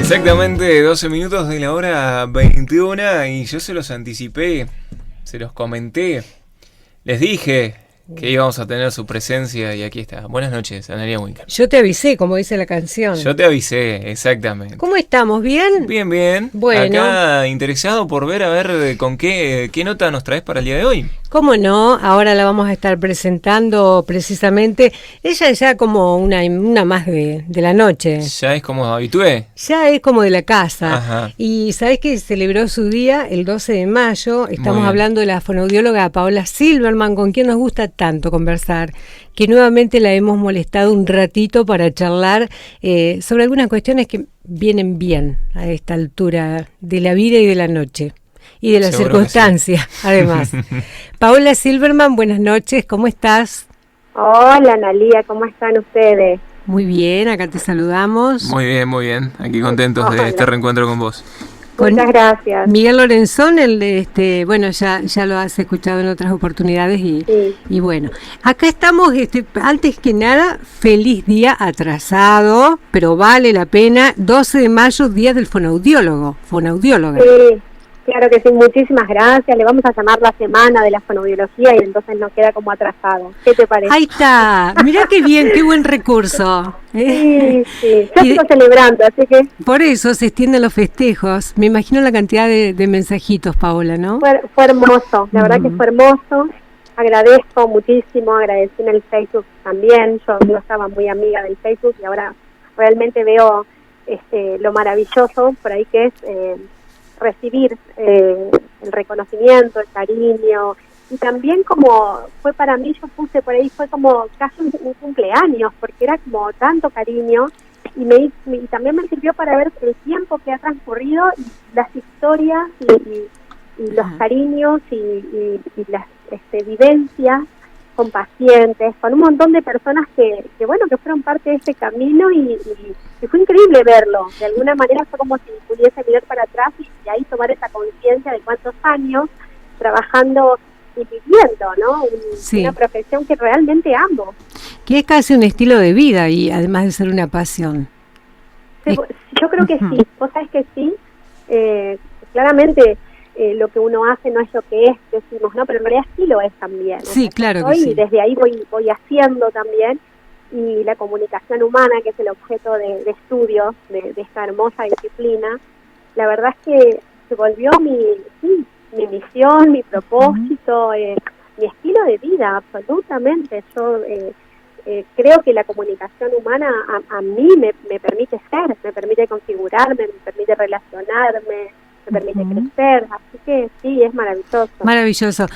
Exactamente 12 minutos de la hora 21 y yo se los anticipé, se los comenté, les dije que íbamos a tener su presencia y aquí está. Buenas noches, Analia Winker. Yo te avisé, como dice la canción. Yo te avisé, exactamente. ¿Cómo estamos? ¿Bien? Bien, bien. Bueno. Acá interesado por ver a ver con qué nota nos traes para el día de hoy. ¿Cómo no? Ahora la vamos a estar presentando precisamente. Ella ya como una más de la noche. Ya es como habitué. Ya es como de la casa. Ajá. Y sabés que celebró su día el 12 de mayo. Estamos hablando de la fonoaudióloga Paola Silverman, con quien nos gusta tanto conversar, que nuevamente la hemos molestado un ratito para charlar sobre algunas cuestiones que vienen bien a esta altura de la vida y de la noche. Y de las circunstancias, sí. Además. Paola Silverman, buenas noches, ¿cómo estás? Hola, Analia, ¿cómo están ustedes? Muy bien, acá te saludamos. Muy bien. Aquí contentos de este reencuentro con vos. Muchas gracias. Miguel Lorenzón, bueno, ya lo has escuchado en otras oportunidades y bueno, acá estamos, antes que nada, feliz día atrasado, pero vale la pena, 12 de mayo, día del fonoaudióloga. Sí, claro que sí, muchísimas gracias, le vamos a llamar la semana de la fonoaudiología y entonces nos queda como atrasado. ¿Qué te parece? Ahí está, mirá qué bien, qué buen recurso. Sí, yo sigo celebrando, así que... Por eso se extienden los festejos, me imagino la cantidad de mensajitos, Paola, ¿no? Fue hermoso, la verdad que fue hermoso, agradezco muchísimo, agradecí en el Facebook también, yo no estaba muy amiga del Facebook y ahora realmente veo lo maravilloso por ahí que es... recibir el reconocimiento, el cariño, y también como fue para mí, yo puse por ahí, fue como casi un cumpleaños, porque era como tanto cariño, y también me sirvió para ver el tiempo que ha transcurrido, y las historias, y los cariños, y las vivencias con pacientes, con un montón de personas que fueron parte de este camino y fue increíble verlo. De alguna manera fue como si pudiese mirar para atrás y ahí tomar esa conciencia de cuántos años trabajando y viviendo, ¿no? Una profesión que realmente amo. Que es casi un estilo de vida y además de ser una pasión. Sí, yo creo que sí, vos sabés que sí, claramente... lo que uno hace no es lo que es, decimos, ¿no? Pero en realidad sí lo es también. Sí, claro que sí. Y desde ahí voy haciendo también, y la comunicación humana, que es el objeto de estudio de esta hermosa disciplina, la verdad es que se volvió mi misión, mi propósito, mi estilo de vida, absolutamente. Yo creo que la comunicación humana a mí me permite ser, me permite configurarme, me permite relacionarme, me permite crecer, así que sí, es maravilloso. Maravilloso.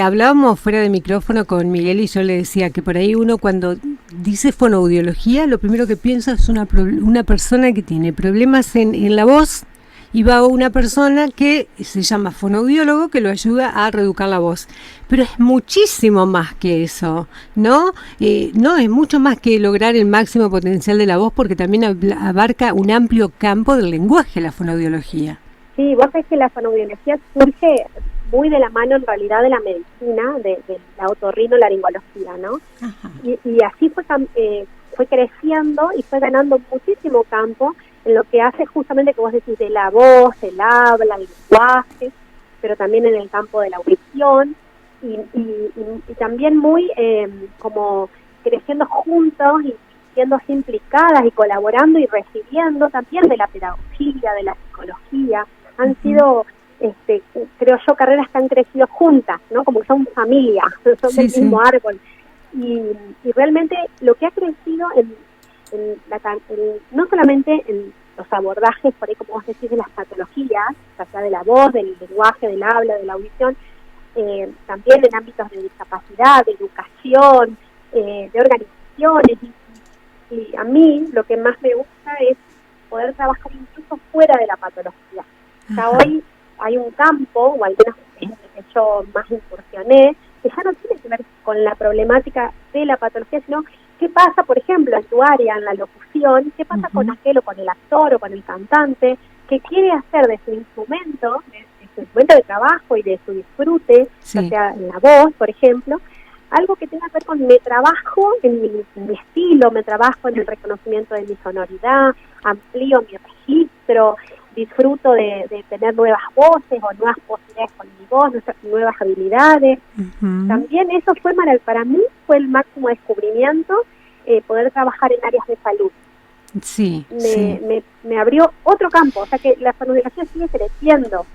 Hablábamos fuera de micrófono con Miguel y yo le decía que por ahí uno cuando dice fonoaudiología, lo primero que piensa es una persona que tiene problemas en la voz, y va una persona que se llama fonoaudiólogo que lo ayuda a reeducar la voz. Pero es muchísimo más que eso, ¿no? No, es mucho más que lograr el máximo potencial de la voz, porque también abarca un amplio campo del lenguaje la fonoaudiología. Sí, vos sabés que la fonoaudiología surge muy de la mano en realidad de la medicina, de la otorrinolaringología, ¿no? Y así fue creciendo y fue ganando muchísimo campo en lo que hace justamente, que vos decís, de la voz, el habla, el lenguaje, pero también en el campo de la audición, y también muy como creciendo juntos y siendo así implicadas y colaborando y recibiendo también de la pedagogía, de la psicología. Han sido, creo yo, carreras que han crecido juntas, ¿no? Como que son familia, son del mismo árbol. Y realmente lo que ha crecido no solamente en los abordajes, por ahí como vos decís, de las patologías, ya sea de la voz, del lenguaje, del habla, de la audición, también en ámbitos de discapacidad, de educación, de organizaciones. Y a mí lo que más me gusta es poder trabajar incluso fuera de la patología. Ya hoy hay un campo, o al menos en el que yo más incursioné, que ya no tiene que ver con la problemática de la patología, sino qué pasa, por ejemplo, en tu área, en la locución, qué pasa con aquel o con el actor o con el cantante, que quiere hacer de su instrumento, de su instrumento de trabajo y de su disfrute, ya sea en la voz, por ejemplo, algo que tenga que ver con mi trabajo, en mi estilo, me trabajo en el reconocimiento de mi sonoridad, amplío mi registro, disfruto de tener nuevas voces o nuevas posibilidades con mi voz, nuevas habilidades. También eso fue para mí fue el máximo descubrimiento, poder trabajar en áreas de salud. Sí, me abrió otro campo, o sea que la fonoaudiología sigue creciendo.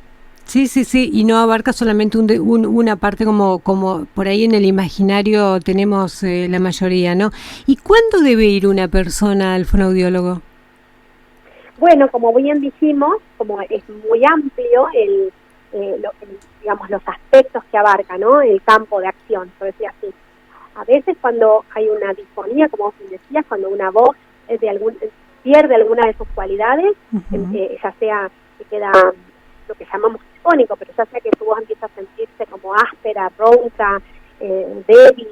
Sí, y no abarca solamente una parte como por ahí en el imaginario tenemos la mayoría, ¿no? ¿Y cuándo debe ir una persona al fonoaudiólogo? Bueno, como bien dijimos, como es muy amplio digamos, los aspectos que abarca, ¿no? El campo de acción, por decir así. A veces cuando hay una disfonía, como vos decías, cuando una voz pierde alguna de sus cualidades, ya sea que queda lo que llamamos disfónico, pero ya sea que tu voz empieza a sentirse como áspera, ronca, débil.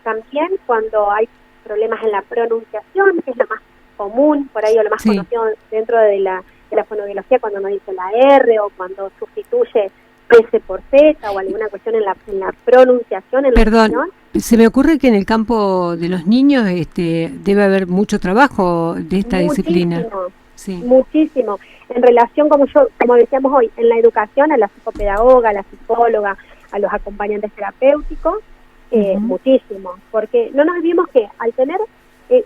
También cuando hay problemas en la pronunciación, que es lo más común, por ahí, o lo más conocido dentro de la fonoaudiología, cuando no dice la R o cuando sustituye S por Z o alguna cuestión en la pronunciación. Perdón, se me ocurre que en el campo de los niños debe haber mucho trabajo de esta disciplina. Sí. Muchísimo. En relación, como decíamos hoy, en la educación, a la psicopedagoga, a la psicóloga, a los acompañantes terapéuticos, muchísimo. Porque no nos olvidemos que al tener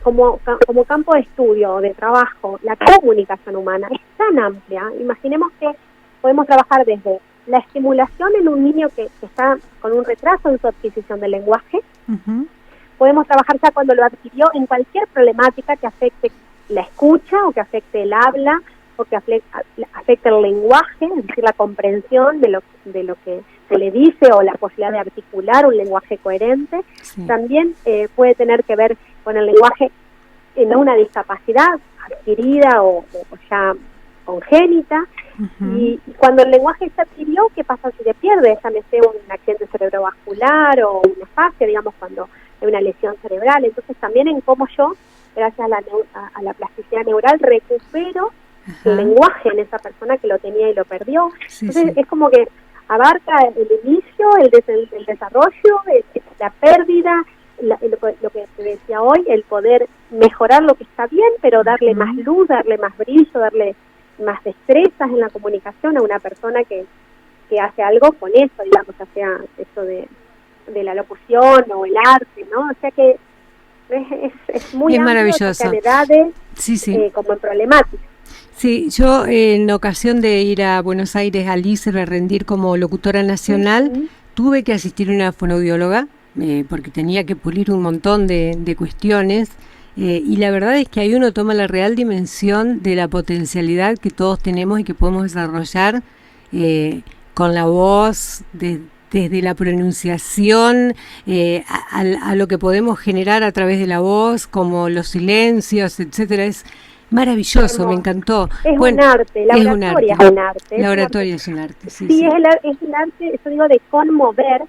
como campo de estudio o de trabajo la comunicación humana es tan amplia, imaginemos que podemos trabajar desde la estimulación en un niño que está con un retraso en su adquisición del lenguaje, podemos trabajar ya cuando lo adquirió en cualquier problemática que afecte la escucha o que afecte el habla o que afecte el lenguaje, es decir, la comprensión de lo que se le dice o la posibilidad de articular un lenguaje coherente. También puede tener que ver con el lenguaje en una discapacidad adquirida o ya congénita. Y cuando el lenguaje se adquirió, ¿qué pasa si se pierde? Llámese un accidente cerebrovascular o una fascia, digamos, cuando hay una lesión cerebral. Entonces también en cómo yo, gracias a la plasticidad neural, recupero el lenguaje en esa persona que lo tenía y lo perdió. Entonces es como que abarca el inicio, el desarrollo, la pérdida, lo que te decía hoy, el poder mejorar lo que está bien, pero darle más luz, darle más brillo, darle más destrezas en la comunicación a una persona que hace algo con eso, digamos, ya sea eso de la locución o el arte, ¿no? O sea que es muy amplio, maravilloso. En edades, como en problemáticas. Sí, yo en la ocasión de ir a Buenos Aires al ISER a rendir como locutora nacional, tuve que asistir a una fonoaudióloga porque tenía que pulir un montón de cuestiones. Y la verdad es que ahí uno toma la real dimensión de la potencialidad que todos tenemos y que podemos desarrollar con la voz, desde la pronunciación a lo que podemos generar a través de la voz, como los silencios, etcétera. Es maravilloso, me encantó. Es un arte, la oratoria es un arte. La oratoria es un arte, sí. Es el arte, eso digo, de conmover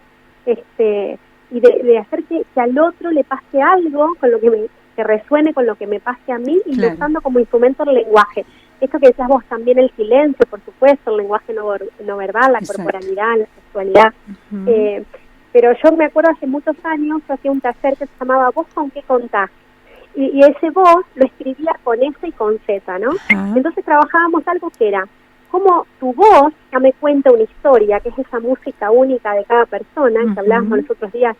y de hacer que al otro le pase algo con lo que resuene con lo que me pase a mí y usando como instrumento el lenguaje. Esto que decías vos, también el silencio, por supuesto, el lenguaje no verbal, la corporalidad, la sexualidad. Pero yo me acuerdo hace muchos años, yo hacía un taller que se llamaba ¿Vos con qué contás? Y ese vos lo escribía con S y con Z, ¿no? Entonces trabajábamos algo que era, como tu voz ya me cuenta una historia, que es esa música única de cada persona, que hablábamos los otros días,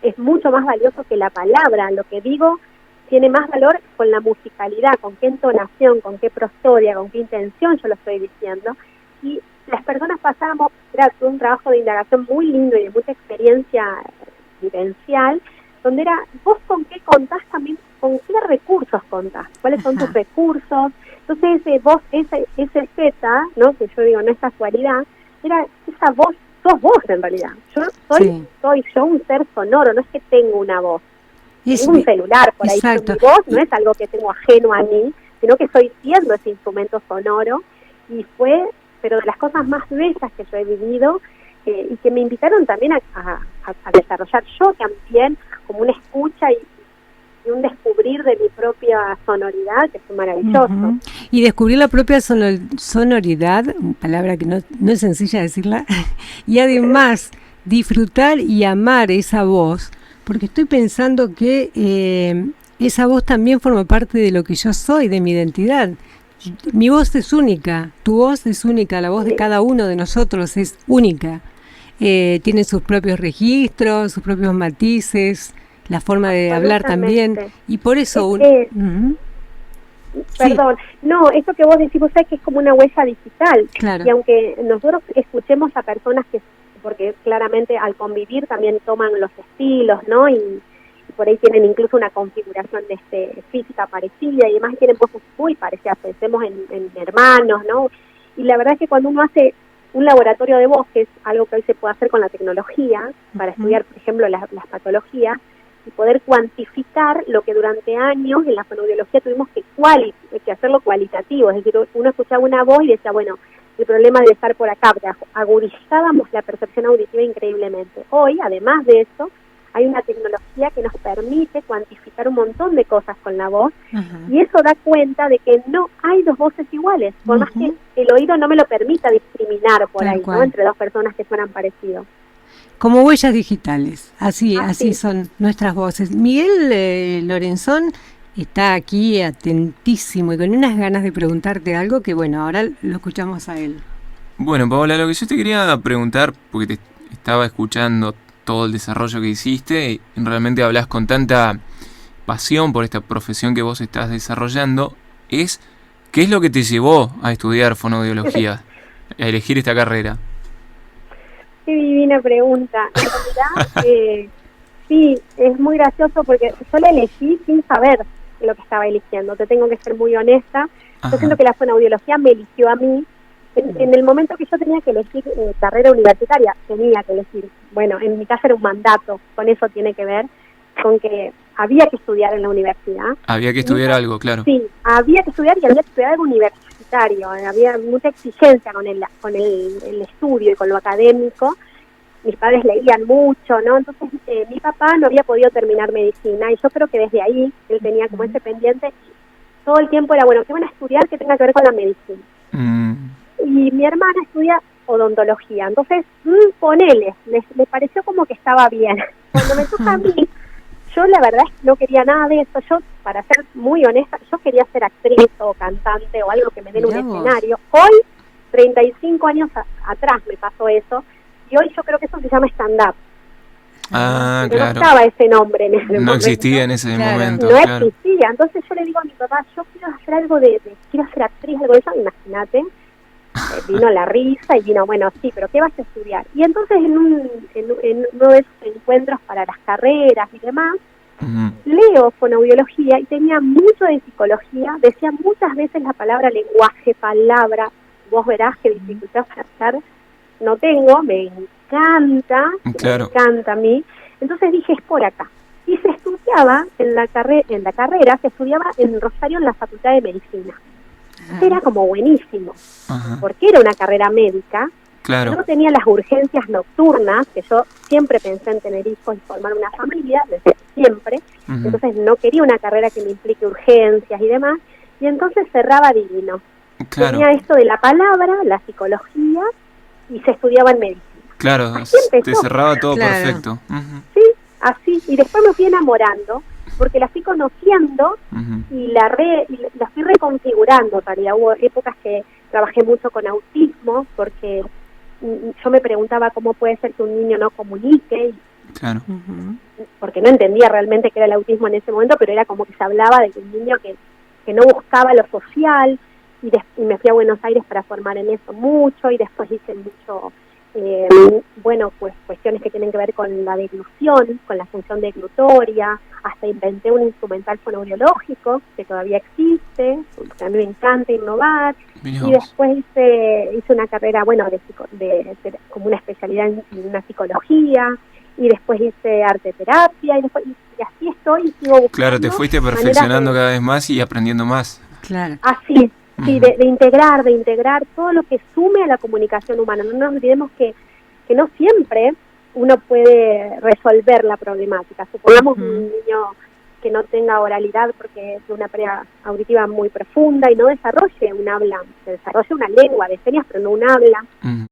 es mucho más valioso que la palabra. Lo que digo tiene más valor con la musicalidad, con qué entonación, con qué prosodia, con qué intención yo lo estoy diciendo. Y las personas pasábamos, era un trabajo de indagación muy lindo y de mucha experiencia vivencial, donde era, vos con qué contás también, con qué recursos contás, cuáles son tus recursos. Entonces ese Z, ¿no? Que yo digo, no es casualidad, era esa voz, sos vos en realidad. Yo soy yo un ser sonoro, no es que tengo una voz. Tengo un celular por ahí, pero mi voz no es algo que tengo ajeno a mí, sino que estoy siendo ese instrumento sonoro, y pero de las cosas más bellas que yo he vivido, y que me invitaron también a desarrollar yo también como una escucha y un descubrir de mi propia sonoridad, que es maravilloso. Y descubrir la propia sonoridad, palabra que no es sencilla decirla, y además disfrutar y amar esa voz, porque estoy pensando que esa voz también forma parte de lo que yo soy, de mi identidad. Mi voz es única, tu voz es única, la voz de cada uno de nosotros es única. Tiene sus propios registros, sus propios matices, la forma de hablar también, y por eso... Perdón, no, eso que vos decís, vos sabés que es como una huella digital, claro. Y aunque nosotros escuchemos a personas que, porque claramente al convivir también toman los estilos, ¿no? Y por ahí tienen incluso una configuración física parecida y demás, tienen voces muy parecidas, pensemos en hermanos, ¿no? Y la verdad es que cuando uno hace un laboratorio de voz, que es algo que hoy se puede hacer con la tecnología, para estudiar, por ejemplo, las patologías, y poder cuantificar lo que durante años en la fonoaudiología tuvimos que hacerlo cualitativo, es decir, uno escuchaba una voz y decía, bueno, el problema debe estar por acá, agudizábamos la percepción auditiva increíblemente. Hoy, además de eso, hay una tecnología que nos permite cuantificar un montón de cosas con la voz, y eso da cuenta de que no hay dos voces iguales, por más que el oído no me lo permita discriminar por ahí, ¿no? Entre dos personas que suenan parecidos. Como huellas digitales, así son nuestras voces. Miguel Lorenzón está aquí atentísimo y con unas ganas de preguntarte algo que, bueno, ahora lo escuchamos a él. Bueno, Paola, lo que yo te quería preguntar, porque te estaba escuchando todo el desarrollo que hiciste y realmente hablas con tanta pasión por esta profesión que vos estás desarrollando, es ¿qué es lo que te llevó a estudiar fonoaudiología, a elegir esta carrera? Qué divina pregunta. En realidad, sí, es muy gracioso porque yo la elegí sin saber lo que estaba eligiendo. Te tengo que ser muy honesta. Yo siento que la fonoaudiología me eligió a mí. En el momento que yo tenía que elegir carrera universitaria, tenía que elegir. Bueno, en mi caso era un mandato, con eso tiene que ver, con que había que estudiar en la universidad. Había que estudiar algo, claro. Sí, había que estudiar y había que estudiar algo universitario. Había mucha exigencia con el estudio y con lo académico. Mis padres leían mucho, ¿no? Entonces mi papá no había podido terminar medicina y yo creo que desde ahí él tenía como ese pendiente y todo el tiempo era, bueno, ¿qué van a estudiar que tenga que ver con la medicina? Y mi hermana estudia odontología, entonces ponele, le pareció como que estaba bien. Cuando me toca a mí, yo la verdad es que no quería nada de eso. Yo, para ser muy honesta, yo quería ser actriz o cantante o algo que me den un escenario. Hoy, 35 años atrás me pasó eso, y hoy yo creo que eso se llama stand-up. Claro. No estaba ese nombre en ese momento. No existía en ese momento. No existía. Entonces yo le digo a mi papá, yo quiero hacer algo quiero ser actriz, algo de eso, imagínate. Vino la risa y vino, bueno, sí, pero ¿qué vas a estudiar? Y entonces en uno de esos encuentros para las carreras y demás, leo fonoaudiología y tenía mucho de psicología, decía muchas veces la palabra lenguaje, palabra, vos verás qué dificultad para hacer, no tengo, me encanta, claro. Me encanta a mí, entonces dije, es por acá. Y se estudiaba en la carrera, se estudiaba en Rosario en la Facultad de Medicina. Era como buenísimo, porque era una carrera médica, claro. No tenía las urgencias nocturnas, que yo siempre pensé en tener hijos y formar una familia, desde siempre, entonces no quería una carrera que me implique urgencias y demás, y entonces cerraba divino. Claro. Tenía esto de la palabra, la psicología, y se estudiaba en medicina. Claro, te cerraba todo perfecto. Sí, así, y después me fui enamorando, porque la fui conociendo y la fui reconfigurando. En realidad hubo épocas que trabajé mucho con autismo, porque yo me preguntaba cómo puede ser que un niño no comunique, claro. Porque no entendía realmente qué era el autismo en ese momento, pero era como que se hablaba de un niño que no buscaba lo social, y me fui a Buenos Aires para formar en eso mucho, y después hice mucho... bueno, pues cuestiones que tienen que ver con la deglución, con la función deglutoria, hasta inventé un instrumental fonoaudiológico que todavía existe, porque a mí me encanta innovar, y después hice una carrera, bueno, como una especialidad en una psicología, y después hice arte terapia, y así estoy, y sigo buscando. Claro, te fuiste perfeccionando cada vez más y aprendiendo más. Claro. Así. Sí, de integrar todo lo que sume a la comunicación humana. No nos olvidemos que no siempre uno puede resolver la problemática. Supongamos un niño que no tenga oralidad porque es de una pérdida auditiva muy profunda y no desarrolle un habla, se desarrolla una lengua de señas pero no un habla.